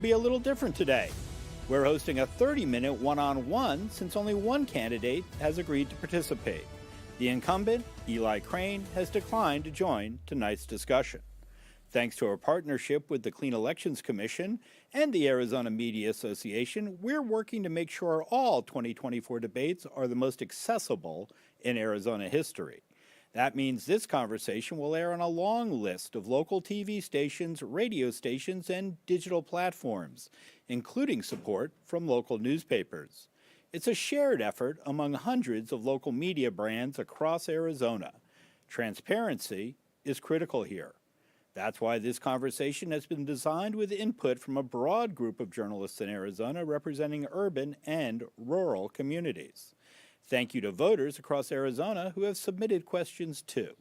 Be a little different today. We're hosting a 30-minute one-on-one since only one candidate has agreed to participate. The incumbent, Eli Crane, has declined to join tonight's discussion. Thanks to our partnership with the Clean Elections Commission and the Arizona Media Association, we're working to make sure all 2024 debates are the most accessible in Arizona history. That means this conversation will air on a long list of local TV stations, radio stations, and digital platforms, including support from local newspapers. It's a shared effort among hundreds of local media brands across Arizona. Transparency is critical here. That's why this conversation has been designed with input from a broad group of journalists in Arizona representing urban and rural communities. Thank you to voters across Arizona who have submitted questions too.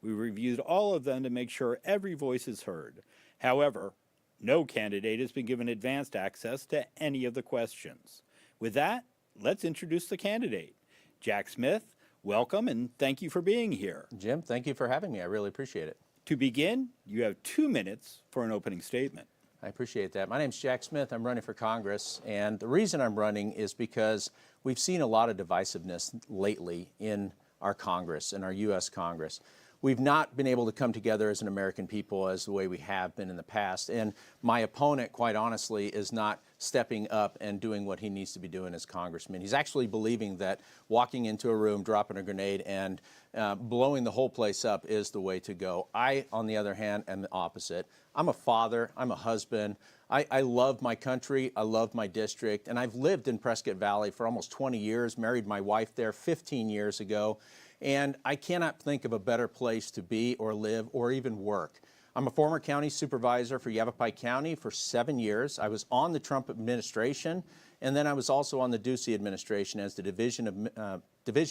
We reviewed all of them to make sure every voice is heard. However, no candidate has been given advanced access to any of the questions. With that, let's introduce the candidate. Jack Smith, welcome and thank you for being here. Jim, thank you for having me. I really appreciate it. To begin, you have 2 minutes for an opening statement. I appreciate that. My name's Jack Smith. I'm running for Congress, and the reason I'm running is because we've seen a lot of divisiveness lately in our Congress, in our U.S. Congress. We've not been able to come together as an American people as the way we have been in the past, and my opponent, quite honestly, is not stepping up and doing what he needs to be doing as congressman. He's actually believing that walking into a room, dropping a grenade, and blowing the whole place up is the way to go. I, on the other hand, am the opposite. I'm a father, I'm a husband, I love my country, I love my district, and I've lived in Prescott Valley for almost 20 years, married my wife there 15 years ago, and I cannot think of a better place to be or live or even work. I'm a former county supervisor for Yavapai County for 7 years. I was on the Trump administration, and then I was also on the Ducey administration as the Division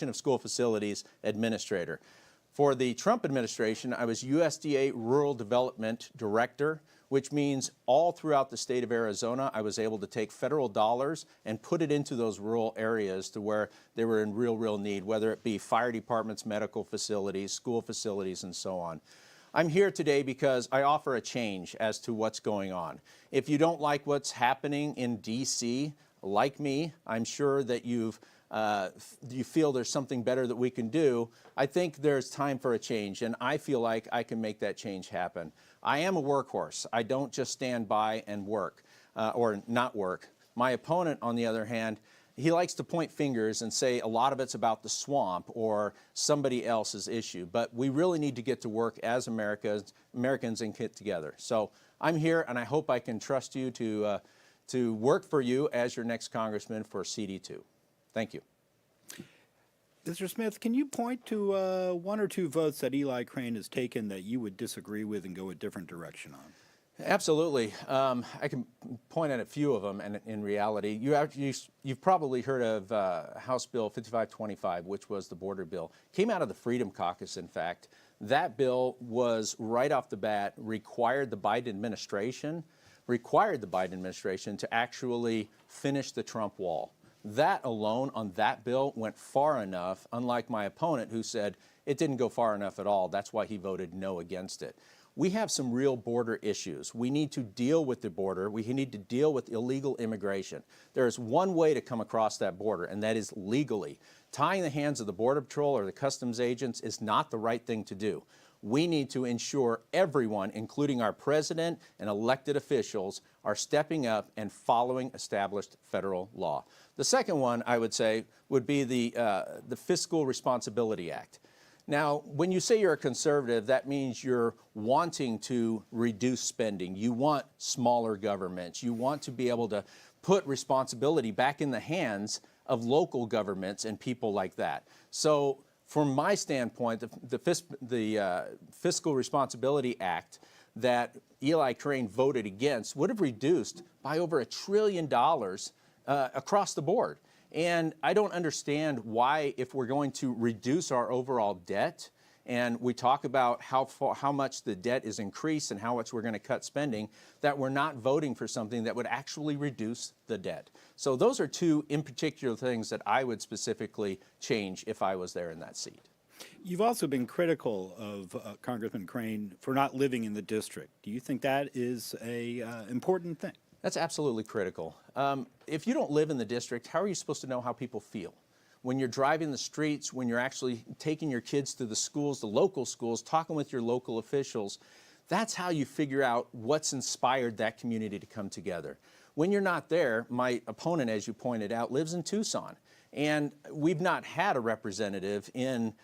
of School Facilities Administrator. For the Trump administration, I was USDA Rural Development Director, which means all throughout the state of Arizona, I was able to take federal dollars and put it into those rural areas to where they were in real need, whether it be fire departments, medical facilities, school facilities, and so on. I'm here today because I offer a change as to what's going on. If you don't like what's happening in D.C., like me, I'm sure that you feel there's something better that we can do. I think there's time for a change, and I feel like I can make that change happen. I am a workhorse. I don't just stand by and work or not work. My opponent, on the other hand, he likes to point fingers and say a lot of it's about the swamp or somebody else's issue. But we really need to get to work as Americans and get together. So I'm here, and I hope I can trust you to work for you as your next congressman for CD2. Thank you. Mr. Smith, can you point to 1 or 2 votes that Eli Crane has taken that you would disagree with and go a different direction on? Absolutely. I can point at a few of them, and in reality, you've probably heard of House Bill 5525, which was the border bill. Came out of the Freedom Caucus, in fact. That bill was right off the bat required the Biden administration to actually finish the Trump wall. That alone on that bill went far enough, unlike my opponent who said it didn't go far enough at all. That's why he voted no against it. We have some real border issues. We need to deal with the border. We need to deal with illegal immigration. There is one way to come across that border, and that is legally. Tying the hands of the Border Patrol or the customs agents is not the right thing to do. We need to ensure everyone, including our president and elected officials, are stepping up and following established federal law. The second one, I would say, would be the Fiscal Responsibility Act. Now, when you say you're a conservative, that means you're wanting to reduce spending. You want smaller governments. You want to be able to put responsibility back in the hands of local governments and people like that. So from my standpoint, the Fiscal Responsibility Act that Eli Crane voted against would have reduced by over $1 trillion across the board. And I don't understand why, if we're going to reduce our overall debt, and we talk about how much the debt is increased and how much we're going to cut spending, that we're not voting for something that would actually reduce the debt. So those are 2 in particular things that I would specifically change if I was there in that seat. You've also been critical of Congressman Crane for not living in the district. Do you think that is an important thing? That's absolutely critical. If you don't live in the district, how are you supposed to know how people feel? When you're driving the streets, when you're actually taking your kids to the schools, the local schools, talking with your local officials, that's how you figure out what's inspired that community to come together. When you're not there, my opponent, as you pointed out, lives in Tucson. And we've not had a representative in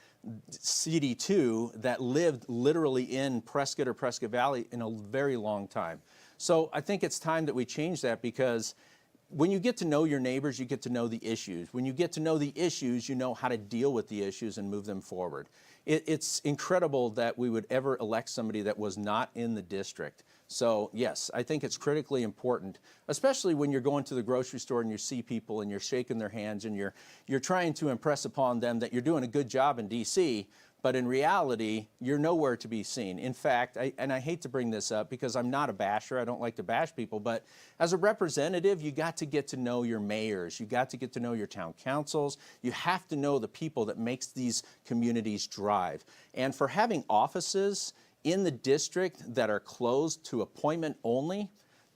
CD2 that lived literally in Prescott or Prescott Valley in a very long time. So I think it's time that we change that, because when you get to know your neighbors, you get to know the issues. When you get to know the issues, you know how to deal with the issues and move them forward. It's incredible that we would ever elect somebody that was not in the district. So yes, I think it's critically important, especially when you're going to the grocery store and you see people and you're shaking their hands and you're trying to impress upon them that you're doing a good job in DC, but in reality, you're nowhere to be seen. In fact, and I hate to bring this up because I'm not a basher, I don't like to bash people, but as a representative, you got to get to know your mayors, you got to get to know your town councils, you have to know the people that makes these communities drive. And for having offices in the district that are closed to appointment only,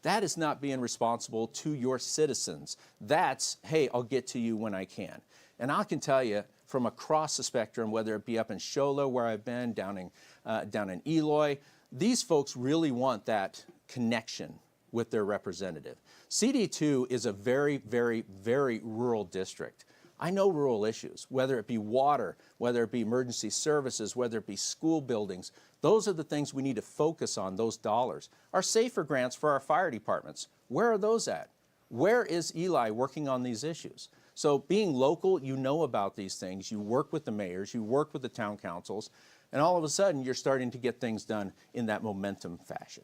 that is not being responsible to your citizens. That's, hey, I'll get to you when I can. And I can tell you, from across the spectrum, whether it be up in Shola, where I've been, down in Eloy, these folks really want that connection with their representative. CD2 is a very, very, very rural district. I know rural issues, whether it be water, whether it be emergency services, whether it be school buildings. Those are the things we need to focus on, those dollars. Our SAFER grants for our fire departments, where are those at? Where is Eli working on these issues? So being local, you know about these things. You work with the mayors, you work with the town councils, and all of a sudden you're starting to get things done in that momentum fashion.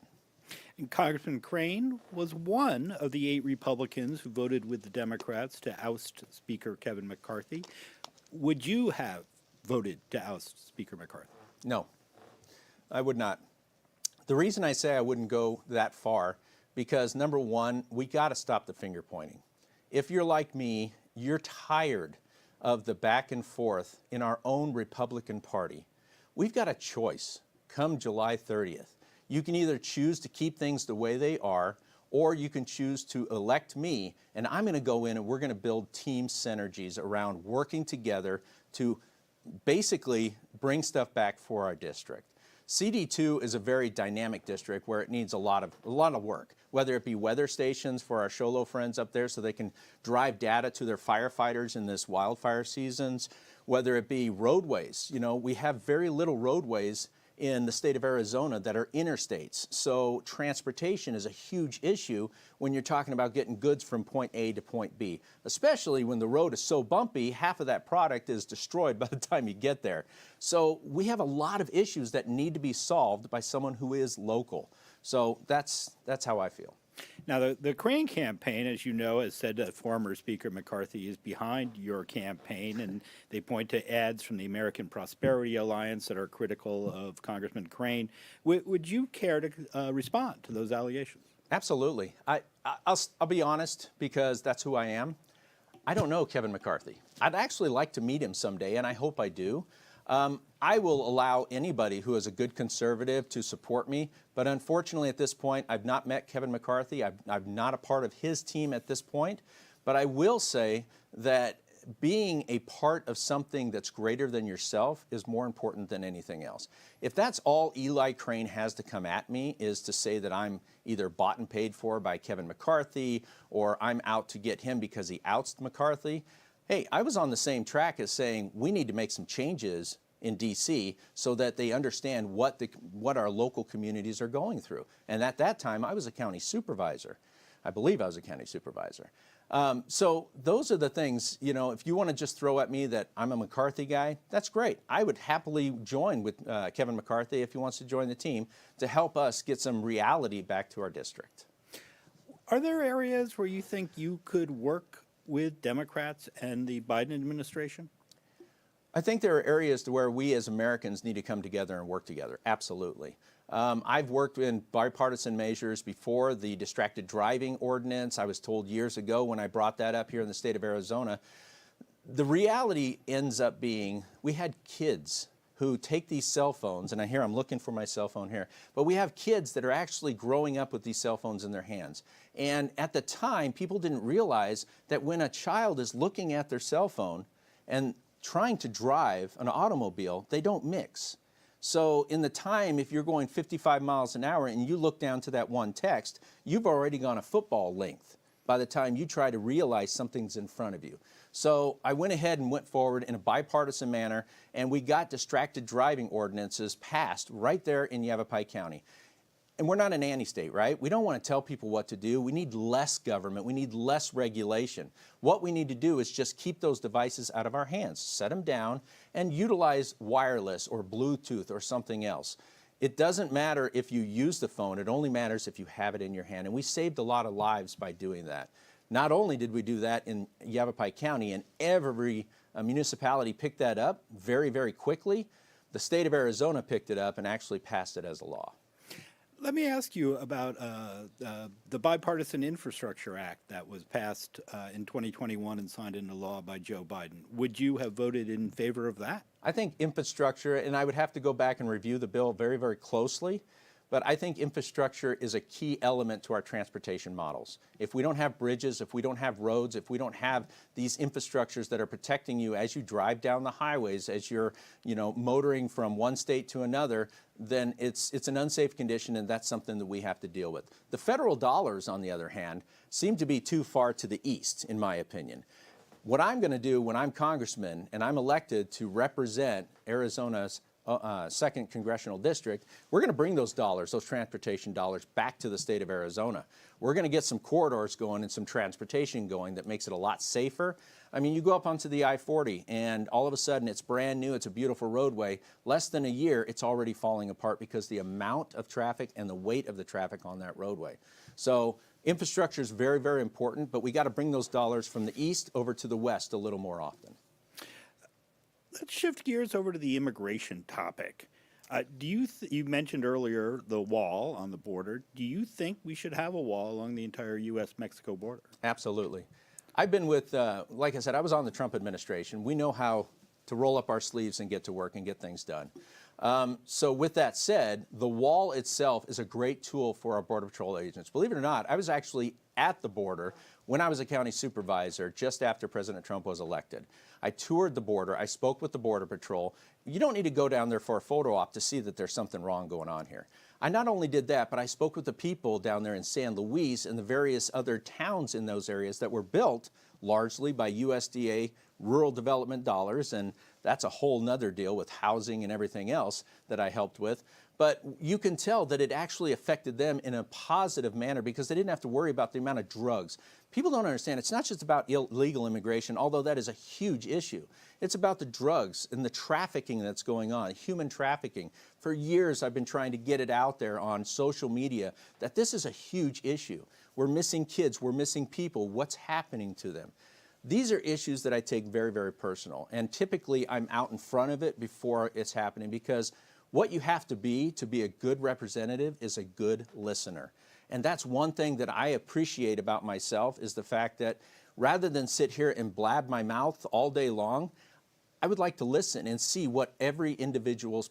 And Congressman Crane was one of the 8 Republicans who voted with the Democrats to oust Speaker Kevin McCarthy. Would you have voted to oust Speaker McCarthy? No, I would not. The reason I say I wouldn't go that far, because number one, we got to stop the finger pointing. If you're like me, you're tired of the back and forth in our own Republican Party. We've got a choice come July 30th. You can either choose to keep things the way they are, or you can choose to elect me, and I'm going to go in and we're going to build team synergies around working together to basically bring stuff back for our district. CD2 is a very dynamic district where it needs a lot of work, whether it be weather stations for our Sholo friends up there so they can drive data to their firefighters in this wildfire seasons, whether it be roadways. You know, we have very little roadways in the state of Arizona that are interstates. So transportation is a huge issue when you're talking about getting goods from point A to point B, especially when the road is so bumpy, half of that product is destroyed by the time you get there. So we have a lot of issues that need to be solved by someone who is local. So that's how I feel. Now, the Crane campaign, as you know, has said that former Speaker McCarthy is behind your campaign, and they point to ads from the American Prosperity Alliance that are critical of Congressman Crane. Would you care to respond to those allegations? Absolutely. I'll be honest, because that's who I am. I don't know Kevin McCarthy. I'd actually like to meet him someday, and I hope I do. I will allow anybody who is a good conservative to support me, but unfortunately at this point, I've not met Kevin McCarthy. I'm not a part of his team at this point, but I will say that being a part of something that's greater than yourself is more important than anything else. If that's all Eli Crane has to come at me, is to say that I'm either bought and paid for by Kevin McCarthy, or I'm out to get him because he ousted McCarthy, hey, I was on the same track as saying we need to make some changes in D.C. so that they understand what our local communities are going through. And at that time, I was a county supervisor. I believe I was a county supervisor. So those are the things, you know, if you want to just throw at me that I'm a McCarthy guy, that's great. I would happily join with Kevin McCarthy if he wants to join the team to help us get some reality back to our district. Are there areas where you think you could work with Democrats and the Biden administration? I think there are areas to where we as Americans need to come together and work together, absolutely. I've worked in bipartisan measures before, the distracted driving ordinance. I was told years ago when I brought that up here in the state of Arizona. The reality ends up being we had kids who take these cell phones, and I'm looking for my cell phone here, but we have kids that are actually growing up with these cell phones in their hands. And at the time, people didn't realize that when a child is looking at their cell phone and trying to drive an automobile, they don't mix. So in the time, if you're going 55 miles an hour and you look down to that one text, you've already gone a football length by the time you try to realize something's in front of you. So I went ahead and went forward in a bipartisan manner, and we got distracted driving ordinances passed right there in Yavapai County. And we're not a nanny state, right? We don't want to tell people what to do. We need less government. We need less regulation. What we need to do is just keep those devices out of our hands, set them down, and utilize wireless or Bluetooth or something else. It doesn't matter if you use the phone. It only matters if you have it in your hand. And we saved a lot of lives by doing that. Not only did we do that in Yavapai County, and every municipality picked that up very, very quickly, the state of Arizona picked it up and actually passed it as a law. Let me ask you about the Bipartisan Infrastructure Act that was passed in 2021 and signed into law by Joe Biden. Would you have voted in favor of that? I think infrastructure, and I would have to go back and review the bill very, very closely, but I think infrastructure is a key element to our transportation models. If we don't have bridges, if we don't have roads, if we don't have these infrastructures that are protecting you as you drive down the highways, as you're, motoring from one state to another, then it's an unsafe condition, and that's something that we have to deal with. The federal dollars, on the other hand, seem to be too far to the east, in my opinion. What I'm going to do when I'm congressman and I'm elected to represent Arizona's 2nd Congressional District, we're going to bring those dollars, those transportation dollars, back to the state of Arizona. We're going to get some corridors going and some transportation going that makes it a lot safer. I mean, you go up onto the I-40 and all of a sudden it's brand new, it's a beautiful roadway. Less than a year, it's already falling apart because the amount of traffic and the weight of the traffic on that roadway. So infrastructure is very, very important, but we got to bring those dollars from the east over to the west a little more often. Let's shift gears over to the immigration topic. You mentioned earlier the wall on the border. Do you think we should have a wall along the entire U.S.-Mexico border? Absolutely. I've been with, like I said, I was on the Trump administration. We know how to roll up our sleeves and get to work and get things done. So with that said, the wall itself is a great tool for our Border Patrol agents. Believe it or not, I was actually at the border when I was a county supervisor just after President Trump was elected. I toured the border. I spoke with the Border Patrol. You don't need to go down there for a photo op to see that there's something wrong going on here. I not only did that, but I spoke with the people down there in San Luis and the various other towns in those areas that were built largely by USDA rural development dollars, and that's a whole nother deal with housing and everything else that I helped with. But you can tell that it actually affected them in a positive manner because they didn't have to worry about the amount of drugs. People don't understand, it's not just about illegal immigration, although that is a huge issue. It's about the drugs and the trafficking that's going on, human trafficking. For years, I've been trying to get it out there on social media that this is a huge issue. We're missing kids, we're missing people, what's happening to them? These are issues that I take very, very personal, and typically I'm out in front of it before it's happening because what you have to be a good representative is a good listener. And that's one thing that I appreciate about myself is the fact that rather than sit here and blab my mouth all day long, I would like to listen and see what every individual's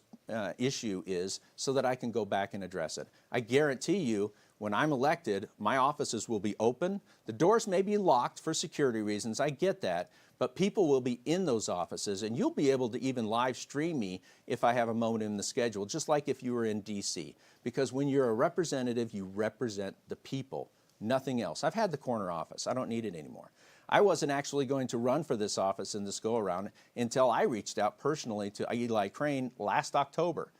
issue is so that I can go back and address it. I guarantee you, when I'm elected, my offices will be open. The doors may be locked for security reasons, I get that, but people will be in those offices and you'll be able to even live stream me if I have a moment in the schedule, just like if you were in DC. Because when you're a representative, you represent the people, nothing else. I've had the corner office, I don't need it anymore. I wasn't actually going to run for this office in this go-around until I reached out personally to Eli Crane last October.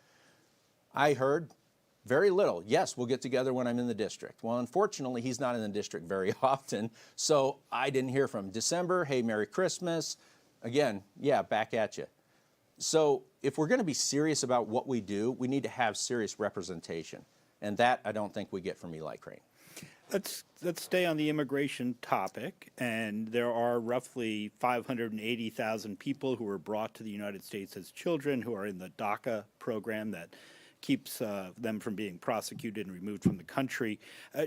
I heard very little. Yes, we'll get together when I'm in the district. Well, unfortunately, he's not in the district very often, so I didn't hear from him. December, hey, Merry Christmas. Again, yeah, back at you. So if we're going to be serious about what we do, we need to have serious representation, and that I don't think we get from Eli Crane. Let's stay on the immigration topic, and there are roughly 580,000 people who were brought to the United States as children who are in the DACA program that keeps them from being prosecuted and removed from the country.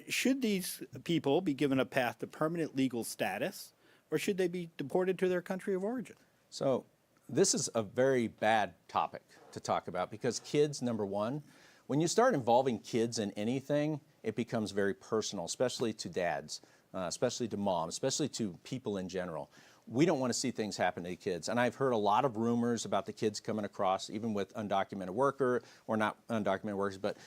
Should these people be given a path to permanent legal status, or should they be deported to their country of origin? So this is a very bad topic to talk about because kids, number one, when you start involving kids in anything, it becomes very personal, especially to dads, especially to moms, especially to people in general. We don't want to see things happen to the kids. And I've heard a lot of rumors about the kids coming across, even with undocumented worker, or not undocumented workers, but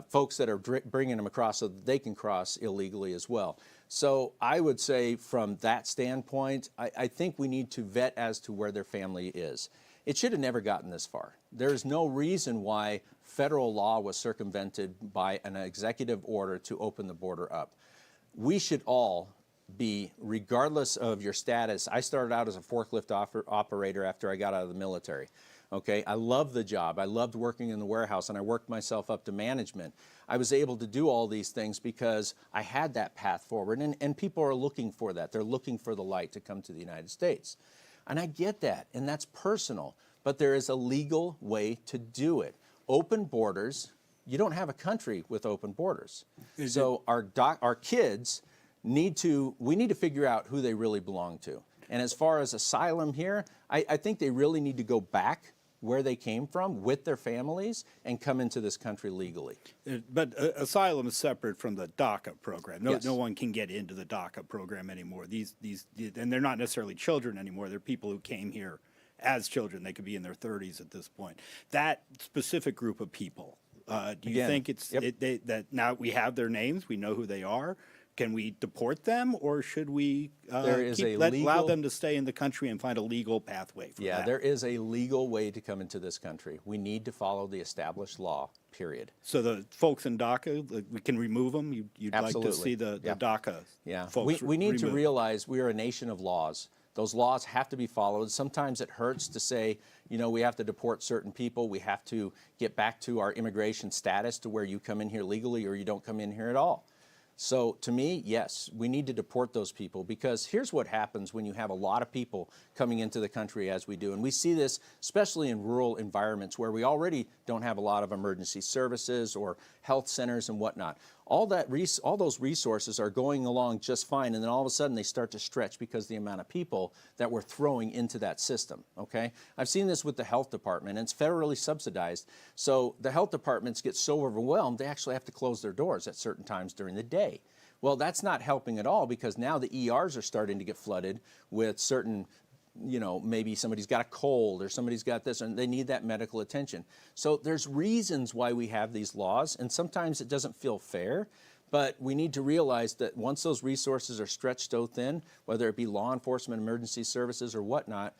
folks that are bringing them across so that they can cross illegally as well. So I would say from that standpoint, I think we need to vet as to where their family is. It should have never gotten this far. There is no reason why federal law was circumvented by an executive order to open the border up. We should all be, regardless of your status. I started out as a forklift operator after I got out of the military. Okay, I loved the job. I loved working in the warehouse, and I worked myself up to management. I was able to do all these things because I had that path forward, and people are looking for that. They're looking for the light to come to the United States. And I get that, and that's personal, but there is a legal way to do it. Open borders, you don't have a country with open borders. So our kids we need to figure out who they really belong to. And as far as asylum here, I think they really need to go back where they came from with their families and come into this country legally. But asylum is separate from the DACA program. Yes. No one can get into the DACA program anymore. And they're not necessarily children anymore. They're people who came here as children. They could be in their 30s at this point. That specific group of people, do you think that now we have their names, we know who they are? Can we deport them, or should we allow them to stay in the country and find a legal pathway for that? Yeah, there is a legal way to come into this country. We need to follow the established law, period. So the folks in DACA, we can remove them? You'd Absolutely. like to see the DACA folks we need to removed. realize we are a nation of laws. Those laws have to be followed. Sometimes it hurts to say, you know, we have to deport certain people. We have to get back to our immigration status to where you come in here legally or you don't come in here at all. So to me, yes, we need to deport those people, because here's what happens when you have a lot of people coming into the country as we do. And we see this especially in rural environments where we already don't have a lot of emergency services or health centers and whatnot. All those resources are going along just fine, and then all of a sudden they start to stretch because of the amount of people that we're throwing into that system, okay? I've seen this with the health department, and it's federally subsidized. So the health departments get so overwhelmed, they actually have to close their doors at certain times during the day. Well, that's not helping at all, because now the ERs are starting to get flooded with certain, you know, maybe somebody's got a cold or somebody's got this and they need that medical attention. So there's reasons why we have these laws, and sometimes it doesn't feel fair, but we need to realize that once those resources are stretched so thin, whether it be law enforcement, emergency services or whatnot,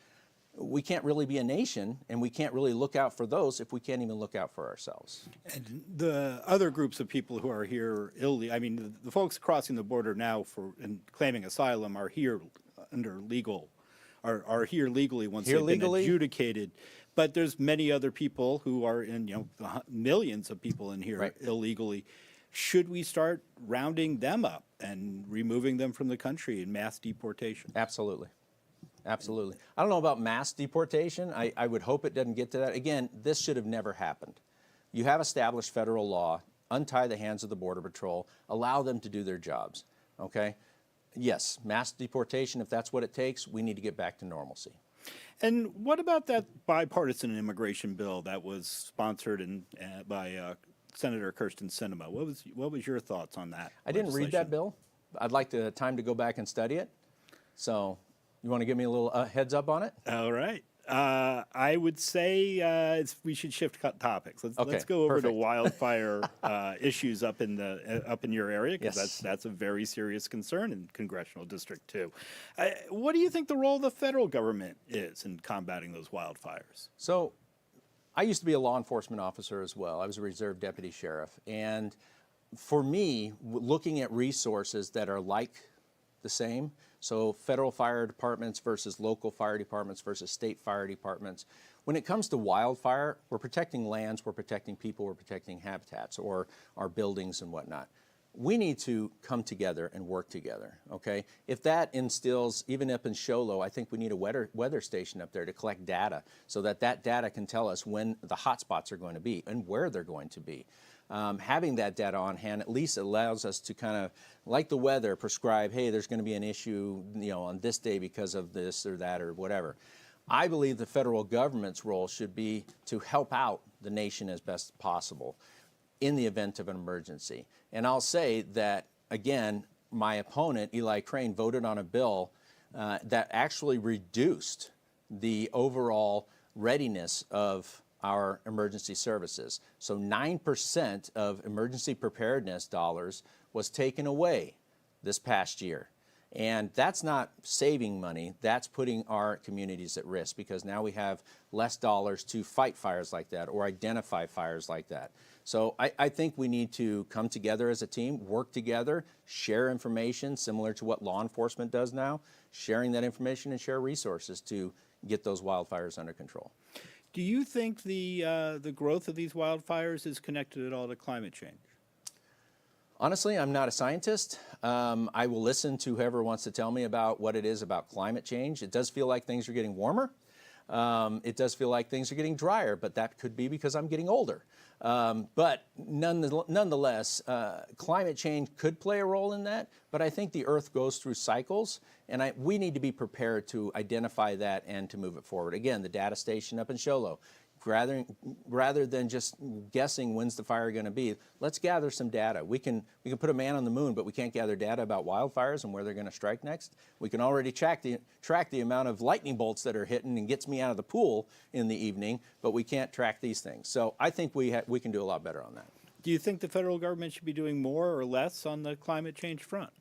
we can't really be a nation, and we can't really look out for those if we can't even look out for ourselves. And the other groups of people who are here illegally, I mean, the folks crossing the border now and claiming asylum are here under legal, are here legally once they've been adjudicated. But there's many other people who are in, you know, millions of people in here illegally. Should we start rounding them up and removing them from the country in mass deportation? Absolutely. Absolutely. I don't know about mass deportation. I would hope it doesn't get to that. Again, this should have never happened. You have established federal law. Untie the hands of the Border Patrol. Allow them to do their jobs. Okay? Yes, mass deportation, if that's what it takes, we need to get back to normalcy. And what about that bipartisan immigration bill that was sponsored by Senator Kirsten Sinema? What was your thoughts on that? I didn't read that bill. I'd like the time to go back and study it. So you want to give me a little heads up on it? All right. I would say we should shift topics. Let's go over to wildfire issues up in your area, because that's a very serious concern in Congressional District 2. What do you think the role of the federal government is in combating those wildfires? So I used to be a law enforcement officer as well. I was a reserve deputy sheriff. And for me, looking at resources that are like the same, so federal fire departments versus local fire departments versus state fire departments. When it comes to wildfire, we're protecting lands, we're protecting people, we're protecting habitats or our buildings and whatnot. We need to come together and work together, okay? If that instills, even up in Show Low, I think we need a weather station up there to collect data so that data can tell us when the hot spots are going to be and where they're going to be. Having that data on hand at least allows us to kind of, like the weather, prescribe, hey, there's going to be an issue, you know, on this day because of this or that or whatever. I believe the federal government's role should be to help out the nation as best possible in the event of an emergency. And I'll say that, again, my opponent, Eli Crane, voted on a bill that actually reduced the overall readiness of our emergency services. So 9% of emergency preparedness dollars was taken away this past year. And that's not saving money, that's putting our communities at risk, because now we have less dollars to fight fires like that or identify fires like that. So I think we need to come together as a team, work together, share information similar to what law enforcement does now, sharing that information and share resources to get those wildfires under control. Do you think the growth of these wildfires is connected at all to climate change? Honestly, I'm not a scientist. I will listen to whoever wants to tell me about what it is about climate change. It does feel like things are getting warmer. It does feel like things are getting drier, but that could be because I'm getting older. But nonetheless, climate change could play a role in that, but I think the Earth goes through cycles, and we need to be prepared to identify that and to move it forward. Again, the data station up in Show Low, rather than just guessing when's the fire going to be, let's gather some data. We can put a man on the moon, but we can't gather data about wildfires and where they're going to strike next. We can already track the amount of lightning bolts that are hitting and gets me out of the pool in the evening, but we can't track these things. So I think we can do a lot better on that. Do you think the federal government should be doing more or less on the climate change front?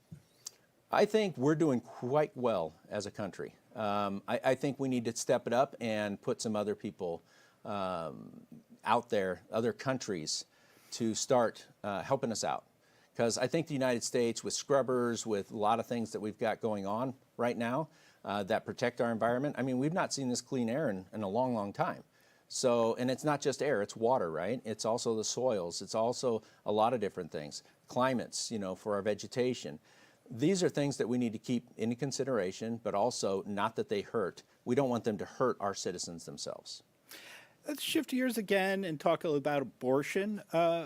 I think we're doing quite well as a country. I think we need to step it up and put some other people out there, other countries, to start helping us out. Because I think the United States, with scrubbers, with a lot of things that we've got going on right now that protect our environment, I mean, we've not seen this clean air in a long, long time. So, and it's not just air, it's water, right? It's also the soils, it's also a lot of different things. Climates, for our vegetation. These are things that we need to keep into consideration, but also not that they hurt. We don't want them to hurt our citizens themselves. Let's shift gears again and talk about abortion.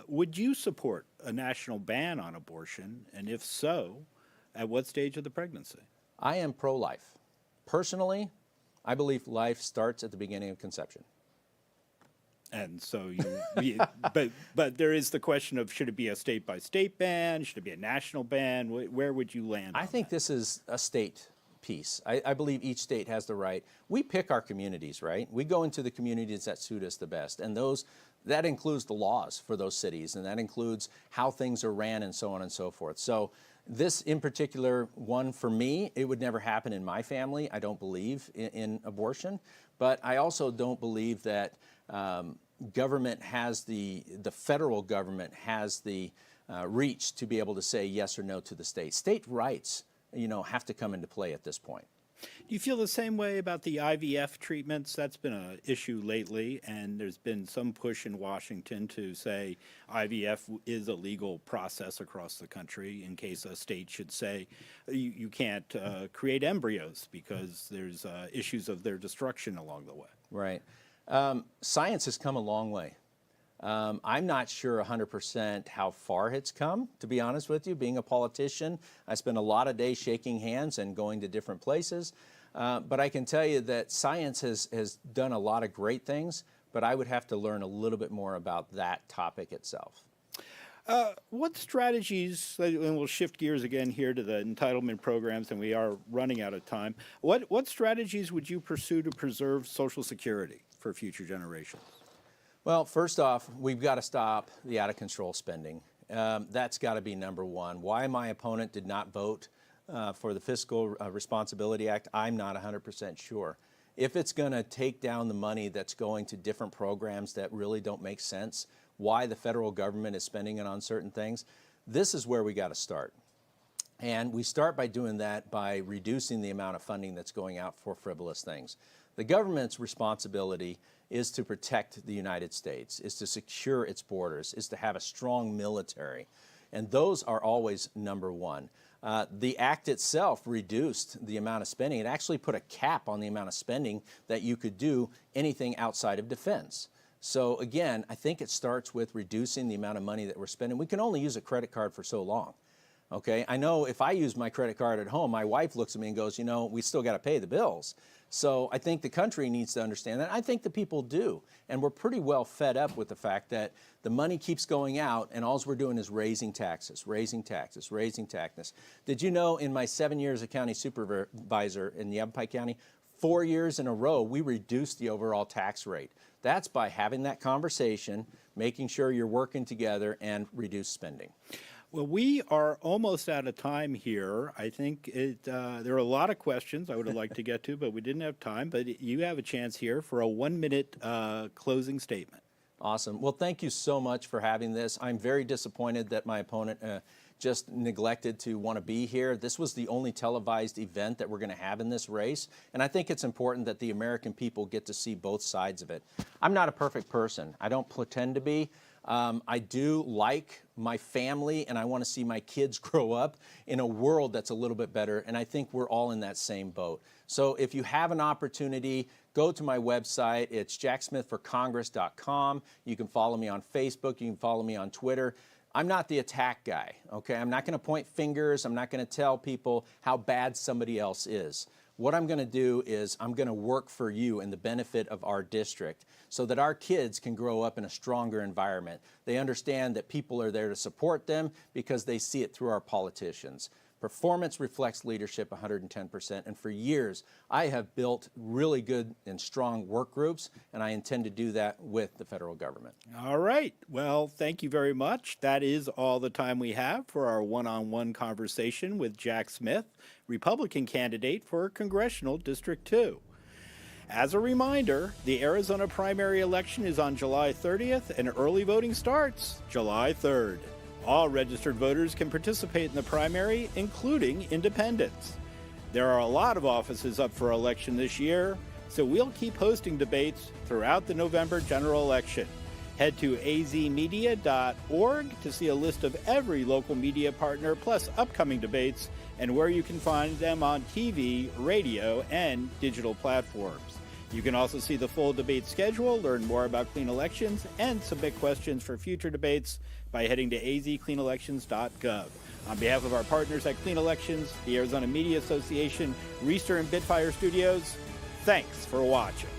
Would you support a national ban on abortion? And if so, at what stage of the pregnancy? I am pro-life. Personally, I believe life starts at the beginning of conception. And so but there is the question of, should it be a state-by-state ban? Should it be a national ban? Where would you land on I think that? this is a state piece. I believe each state has the right. We pick our communities, right? We go into the communities that suit us the best, and that includes the laws for those cities, and that includes how things are ran and so on and so forth. So this in particular one, for me, it would never happen in my family. I don't believe in abortion, but I also don't believe that government has the federal government has the reach to be able to say yes or no to the state. State rights have to come into play at this point. Do you feel the same way about the IVF treatments? That's been an issue lately, and there's been some push in Washington to say IVF is a legal process across the country, in case a state should say you can't create embryos because there's issues of their destruction along the way. Right. Science has come a long way. I'm not sure 100% how far it's come, to be honest with you. Being a politician, I spend a lot of days shaking hands and going to different places. But I can tell you that science has done a lot of great things, but I would have to learn a little bit more about that topic itself. What strategies, and we'll shift gears again here to the entitlement programs, and we are running out of time. What strategies would you pursue to preserve Social Security for future generations? Well, first off, we've got to stop the out-of-control spending. That's got to be number one. Why my opponent did not vote for the Fiscal Responsibility Act, I'm not 100% sure. If it's going to take down the money that's going to different programs that really don't make sense, why the federal government is spending it on certain things, this is where we got to start. And we start by doing that by reducing the amount of funding that's going out for frivolous things. The government's responsibility is to protect the United States, is to secure its borders, is to have a strong military. And those are always number one. The act itself reduced the amount of spending. It actually put a cap on the amount of spending that you could do anything outside of defense. So again, I think it starts with reducing the amount of money that we're spending. We can only use a credit card for so long. Okay, I know if I use my credit card at home, my wife looks at me and goes, you know, we still got to pay the bills. So I think the country needs to understand that. I think the people do. And we're pretty well fed up with the fact that the money keeps going out and all we're doing is raising taxes, raising taxes, raising taxes. Did you know in my 7 years as county supervisor in Yavapai County, 4 years in a row, we reduced the overall tax rate? That's by having that conversation, making sure you're working together and reduce spending. Well, we are almost out of time here. I think there are a lot of questions I would have liked to get to, but we didn't have time. But you have a chance here for a 1-minute closing statement. Awesome. Well, thank you so much for having this. I'm very disappointed that my opponent just neglected to want to be here. This was the only televised event that we're going to have in this race, and I think it's important that the American people get to see both sides of it. I'm not a perfect person. I don't pretend to be. I do like my family, and I want to see my kids grow up in a world that's a little bit better, and I think we're all in that same boat. So if you have an opportunity, go to my website. It's jacksmithforcongress.com. You can follow me on Facebook. You can follow me on Twitter. I'm not the attack guy, okay? I'm not going to point fingers. I'm not going to tell people how bad somebody else is. What I'm going to do is I'm going to work for you and the benefit of our district so that our kids can grow up in a stronger environment. They understand that people are there to support them because they see it through our politicians. Performance reflects leadership 110%, and for years I have built really good and strong work groups, and I intend to do that with the federal government. All right. Well, thank you very much. That is all the time we have for our one-on-one conversation with Jack Smith, Republican candidate for Congressional District 2. As a reminder, the Arizona primary election is on July 30th, and early voting starts July 3rd. All registered voters can participate in the primary, including independents. There are a lot of offices up for election this year, so we'll keep hosting debates throughout the November general election. Head to azmedia.org to see a list of every local media partner, plus upcoming debates, and where you can find them on TV, radio, and digital platforms. You can also see the full debate schedule, learn more about clean elections, and submit questions for future debates by heading to azcleanelections.gov. On behalf of our partners at Clean Elections, the Arizona Media Association, Reister and Bitfire Studios, thanks for watching.